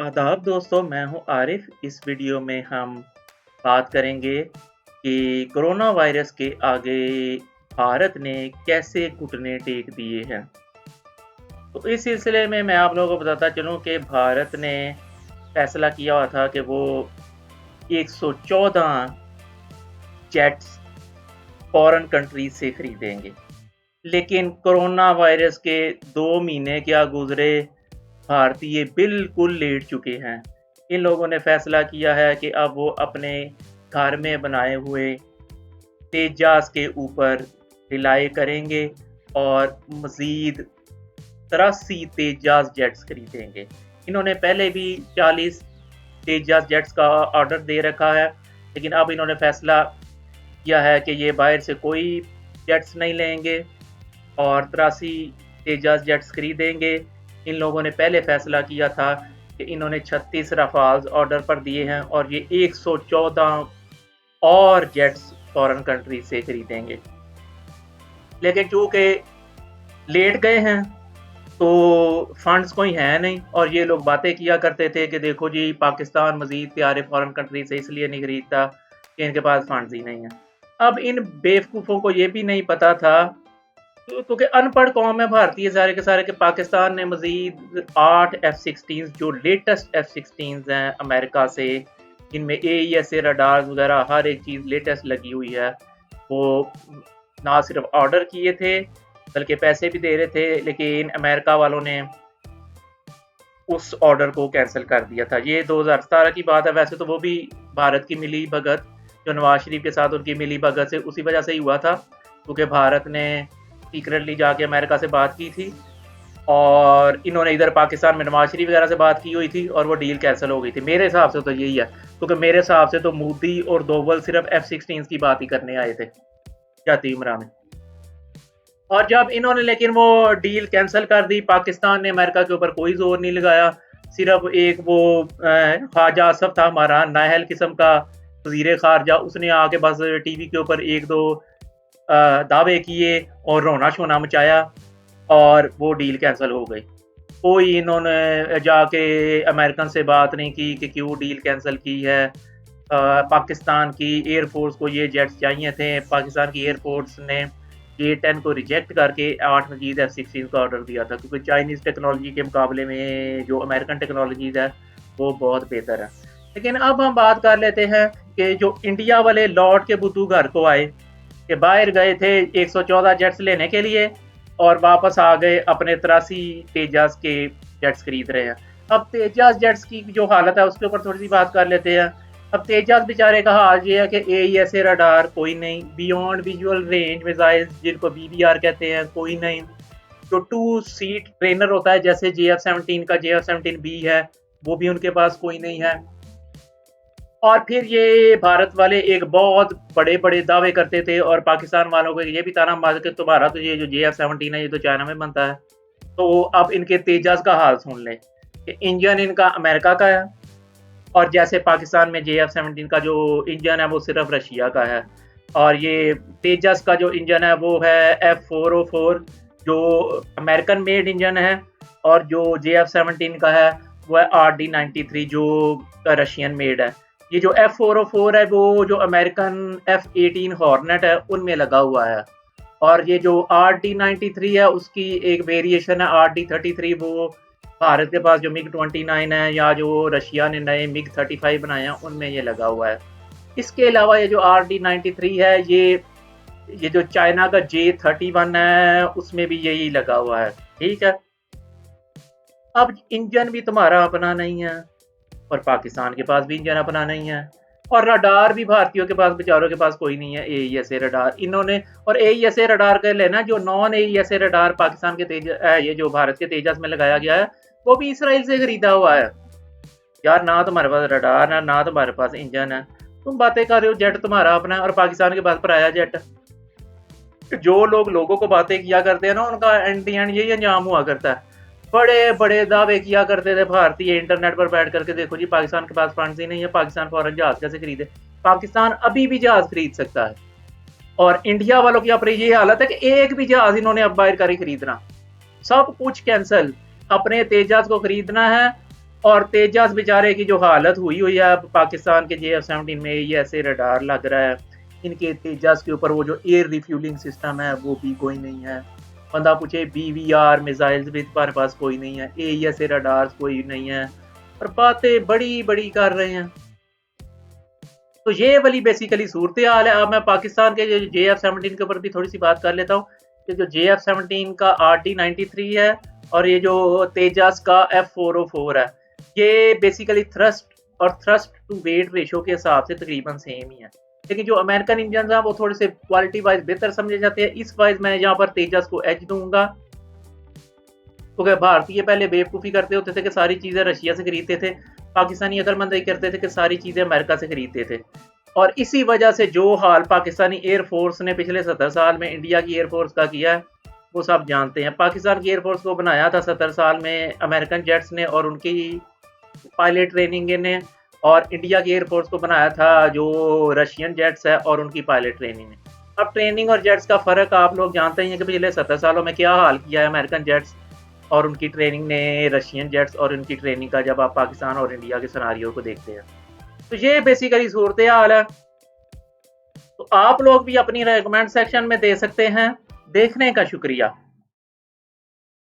आदाब दोस्तों, मैं हूं आरिफ। इस वीडियो में हम बात करेंगे कि कोरोना वायरस के आगे भारत ने कैसे घुटने टेक दिए हैं। तो इस सिलसिले में मैं आप लोगों को बताता चलूं कि भारत ने फैसला किया हुआ था कि वो 114 जेट्स फॉरेन कंट्रीज से खरीदेंगे। लेकिन कोरोना वायरस के 2 महीने क्या गुजरे, भारतीय बिल्कुल लेट चुके हैं। इन लोगों ने फैसला किया है कि अब वो अपने घर में बनाए हुए तेजास के ऊपर रिलाय करेंगे और मज़ीद 83 तेजास जेट्स खरीदेंगे। इन्होंने पहले भी 40 तेजास जेट्स का ऑर्डर दे रखा है, लेकिन अब इन्होंने फैसला किया है कि ये बाहर से कोई जेट्स नहीं लेंगे और 83 तेजास जेट्स खरीदेंगे। इन लोगों ने पहले फैसला किया था कि इन्होंने 36 राफाल्स ऑर्डर पर दिए हैं और ये 114 और जेट्स फॉरेन कंट्री से खरीदेंगे। लेकिन चूंकि लेट गए हैं तो फंड्स कोई है नहीं, और ये लोग बातें किया करते थे कि देखो जी, पाकिस्तान मजीद तैयारे फॉरेन कंट्री से इसलिए नहीं खरीदता कि इनके पास फंड्स ही नहीं है। अब इन बेवकूफ़ों को ये भी नहीं पता था, क्योंकि अनपढ़ कौम है भारतीय सारे के सारे, के पाकिस्तान ने मजीद 8 F-16 जो लेटेस्ट F-16 हैं अमेरिका से, इनमें AESA रडार्स वगैरह हर एक चीज़ लेटेस्ट लगी हुई है, वो ना सिर्फ ऑर्डर किए थे बल्कि पैसे भी दे रहे थे। लेकिन अमेरिका वालों ने उस ऑर्डर को कैंसिल कर दिया था। ये 2017 की बात है। वैसे तो वो भी भारत की मिली भगत, जो नवाज शरीफ के साथ उनकी मिली भगत से उसी वजह से ही हुआ था, क्योंकि भारत ने सीक्रेटली जाके अमेरिका से बात की थी और इन्होंने इधर पाकिस्तान में नवाज शरीफ वगैरह से बात की हुई थी और वो डील कैंसिल हो गई थी। मेरे हिसाब से तो यही है, क्योंकि मेरे हिसाब से तो मोदी और दोवल सिर्फ F-16 की बात ही करने आए थे जाती उम्र में। और जब इन्होंने लेकिन वो डील कैंसिल कर दी, पाकिस्तान ने अमेरिका के ऊपर कोई जोर नहीं लगाया। सिर्फ एक वो ख्वाजा आसफ था हमारा नाहल किस्म का वज़ीर ख़ारजा, उसने आके बस टीवी के ऊपर एक दो दावे किए और रोना शोना मचाया और वो डील कैंसिल हो गई। कोई इन्होंने जाके अमेरिकन से बात नहीं की कि क्यों डील कैंसिल की है। पाकिस्तान की एयरफोर्स को ये जेट्स चाहिए थे, पाकिस्तान की एयरफोर्स ने J-10 को रिजेक्ट करके 8 मजीद F-16 का ऑर्डर दिया था, क्योंकि चाइनीज़ टेक्नोलॉजी के मुकाबले में जो अमेरिकन टेक्नोलॉजीज़ है वो बहुत बेहतर है। लेकिन अब हम बात कर लेते हैं कि जो इंडिया वाले लौट के बुद्धू घर को आए, कि बाहर गए थे 114 जेट्स लेने के लिए और वापस आ गए अपने 83 तेजास के जेट्स खरीद रहे हैं। अब तेजास जेट्स की जो हालत है उसके ऊपर थोड़ी सी बात कर लेते हैं। अब तेजास बेचारे का हाल ये है कि AESA रडार कोई नहीं, बियॉन्ड विजुअल रेंज मिसाइल्स जिनको BVR कहते हैं कोई नहीं, जो 2 सीट ट्रेनर होता है जैसे JF-17 का JF-17B है वो भी उनके पास कोई नहीं है। और फिर ये भारत वाले एक बहुत बड़े बड़े दावे करते थे और पाकिस्तान वालों को ये भी ताना मार के तुम्हारा तो ये जो JF-17 है ये तो चाइना में बनता है। तो अब इनके तेजास का हाल सुन लें कि इंजन इनका अमेरिका का है और जैसे पाकिस्तान में JF-17 का जो इंजन है वो सिर्फ रशिया का है, और ये तेजस का जो इंजन है वो है F404 जो अमेरिकन मेड इंजन है, और जो JF-17 का है वो है RD-93 जो रशियन मेड है। ये जो F404 है वो जो अमेरिकन F-18 हॉर्नेट है उनमें लगा हुआ है, और ये जो RD-93 है उसकी एक वेरिएशन है RD-33, वो भारत के पास जो MiG-29 है या जो रशिया ने नए MiG-35 बनाए हैं उनमें ये लगा हुआ है। इसके अलावा ये जो RD-93 है ये जो चाइना का J-31 है उसमें भी यही लगा हुआ है। ठीक है, अब इंजन भी तुम्हारा अपना नहीं है और पाकिस्तान के पास भी इंजन अपना नहीं है, और रडार भी भारतीयों के पास बेचारों के पास कोई नहीं है AESA रडार इन्होंने। और AESA रडार का लेना, जो नॉन AESA रडार पाकिस्तान के ये जो भारत के तेजस में लगाया गया है वो भी इसराइल से खरीदा हुआ है। यार, ना तुम्हारे पास रडार है ना तुम्हारे पास इंजन है, तुम बातें कर रहे हो जेट तुम्हारा अपना है और पाकिस्तान के पास पराया जेट है। जो लोग लोगों को बातें किया करते हैं ना उनका एंड दी एंड यही अंजाम हुआ करता है। बड़े बड़े दावे किया करते थे भारतीय इंटरनेट पर बैठ करके, देखो जी पाकिस्तान के पास फंड्स ही नहीं है, पाकिस्तान फौरन जहाज कैसे खरीदे। पाकिस्तान अभी भी जहाज खरीद सकता है, और इंडिया वालों की अपनी ये हालत है कि एक भी जहाज इन्होंने अब बाहर कर ही खरीदना, सब कुछ कैंसिल। अपने तेजास को खरीदना है और तेजस बेचारे की जो हालत हुई हुई है अब पाकिस्तान के JF-17 में, ये ऐसे रडार लग रहा है इनके तेजस के ऊपर, वो जो एयर रिफ्यूलिंग सिस्टम है वो भी कोई नहीं है। बंदा पूछे BVR मिसाइल्स भी तुम्हारे पास कोई नहीं है, AES रडार्स कोई नहीं है, और बातें बड़ी बड़ी कर रहे हैं। तो ये वाली बेसिकली सूरत हाल है। अब मैं पाकिस्तान के JF-17 के ऊपर भी थोड़ी सी बात कर लेता हूँ कि जो JF-17 का RT-93 है और ये जो तेजस का F-404 है, ये बेसिकली थ्रस्ट और थ्रस्ट टू वेट रेशो के हिसाब से तकरीबन सेम ही है, लेकिन जो अमेरिकन इंजन है वो थोड़े से क्वालिटी वाइज बेहतर समझे जाते हैं। इस वाइज मैं यहाँ पर तेजस को एज दूंगा, क्योंकि भारतीय पहले बेवकूफ़ी करते होते थे कि सारी चीज़ें रशिया से खरीदते थे, पाकिस्तानी अकलमंद करते थे कि सारी चीज़ें अमेरिका से खरीदते थे। और इसी वजह से जो हाल पाकिस्तानी एयरफोर्स ने पिछले 70 साल में इंडिया की एयरफोर्स का किया है वो सब जानते हैं। पाकिस्तान की एयरफोर्स को बनाया था 70 साल में अमेरिकन जेट्स ने और उनकी पायलट ट्रेनिंग ने, और इंडिया की एयरफोर्स को बनाया था जो रशियन जेट्स है और उनकी पायलट ट्रेनिंग ने। अब ट्रेनिंग और जेट्स का फ़र्क आप लोग जानते ही हैं कि पिछले 70 सालों में क्या हाल किया है अमेरिकन जेट्स और उनकी ट्रेनिंग ने रशियन जेट्स और उनकी ट्रेनिंग का, जब आप पाकिस्तान और इंडिया के सिनारियो को देखते हैं। तो ये बेसिकली सूरत हाल है। तो आप लोग भी अपनी राय कमेंट सेक्शन में दे सकते हैं। देखने का शुक्रिया।